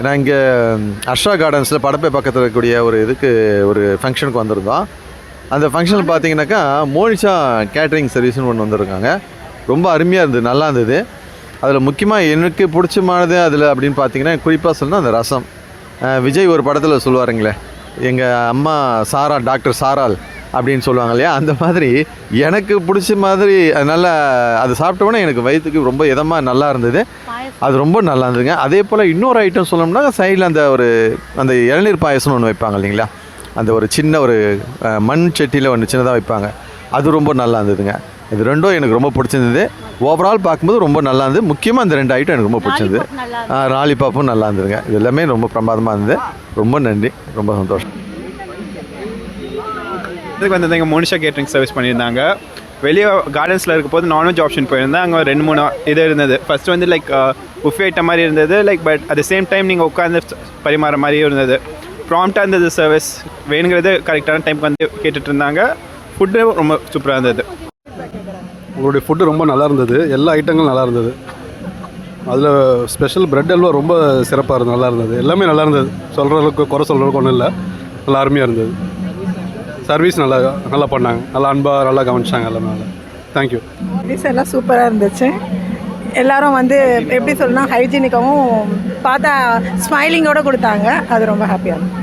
நான் இங்கே அர்ஷா கார்டன்ஸில் படப்பை பக்கத்தில் இருக்கக்கூடிய ஒரு ஃபங்க்ஷனுக்கு வந்திருந்தோம். அந்த ஃபங்க்ஷனில் பார்த்தீங்கன்னாக்கா மோனிஷா கேட்ரிங் சர்வீஸ்னு ஒன்று வந்திருக்காங்க. ரொம்ப அருமையாக இருந்தது, நல்லா இருந்தது. அதில் முக்கியமாக எனக்கு பிடிச்சமானது அதில் அப்படின்னு பார்த்தீங்கன்னா குறிப்பாக சொல்லணும் அந்த ரசம். விஜய் ஒரு படத்தில் சொல்லுவாருங்களே, எங்கள் அம்மா சாரா டாக்டர் சாரால் அப்படின்னு சொல்லுவாங்க இல்லையா, அந்த மாதிரி எனக்கு பிடிச்ச மாதிரி அதனால் அது சாப்பிட்டோன்னே எனக்கு வயிற்றுக்கு ரொம்ப இதமாக நல்லா இருந்தது. அது ரொம்ப நல்லா இருந்ததுங்க. அதே போல் இன்னொரு ஐட்டம் சொல்லணும்னா சைடில் அந்த இளநீர் பாயசம்னு ஒன்று வைப்பாங்க இல்லைங்களா, அந்த ஒரு சின்ன மண் சட்டியில் ஒன்று சின்னதாக வைப்பாங்க, அது ரொம்ப நல்லா இருந்ததுங்க. இது ரெண்டும் எனக்கு ரொம்ப பிடிச்சிருந்தது. ஓவரால் பார்க்கும்போது ரொம்ப நல்லா இருந்தது. முக்கியமாக இந்த 2 ஐட்டம் எனக்கு ரொம்ப பிடிச்சிருந்தது. லாலிபாப்பும் நல்லா இருந்ததுங்க. இது எல்லாமே ரொம்ப பிரமாதமாக இருந்தது. ரொம்ப நன்றி, ரொம்ப சந்தோஷம். இதுக்கு வந்து இங்கே மோனிஷா கேட்ரிங் சர்வீஸ் பண்ணியிருந்தாங்க. வெளியே கார்டன்ஸில் இருக்க போது நான்வெஜ் ஆப்ஷன் போயிருந்தேன். அங்கே 2-3 இது இருந்தது. ஃபஸ்ட்டு வந்து லைக் புஃபே ஐட்டம் மாதிரி இருந்தது, like but at the same time நீங்கள் உட்காந்து பரிமாற மாதிரியும் இருந்தது. ப்ராம்ப்டாக இருந்தது சர்வீஸ். வேணுங்கிறது கரெக்டான டைமுக்கு வந்து கேட்டுட்டு இருந்தாங்க. ஃபுட்டு ரொம்ப சூப்பராக இருந்தது. உங்களுடைய ஃபுட்டு ரொம்ப நல்லா இருந்தது. எல்லா ஐட்டங்களும் நல்லா இருந்தது. அதில் ஸ்பெஷல் பிரெட் அல்வா ரொம்ப சிறப்பாக இருந்தது, நல்லா இருந்தது. எல்லாமே நல்லா இருந்தது. சொல்கிற அளவுக்கு குறை சொல்கிற அளவுக்கு ஒன்றும் இல்லை, நல்லா அருமையாக இருந்தது. சர்வீஸ் நல்லா பண்ணாங்க, நல்லா அன்பாக நல்லா கவனிச்சாங்க எல்லாமே. நல்லா தேங்க்யூ. சர்வீஸ் எல்லாம் சூப்பராக இருந்துச்சு. எல்லோரும் வந்து எப்படி சொல்லணும்னா ஹைஜீனிக்காகவும் பார்த்தா ஸ்மைலிங்கோடு கொடுத்தாங்க. அது ரொம்ப ஹாப்பியாக இருந்தது.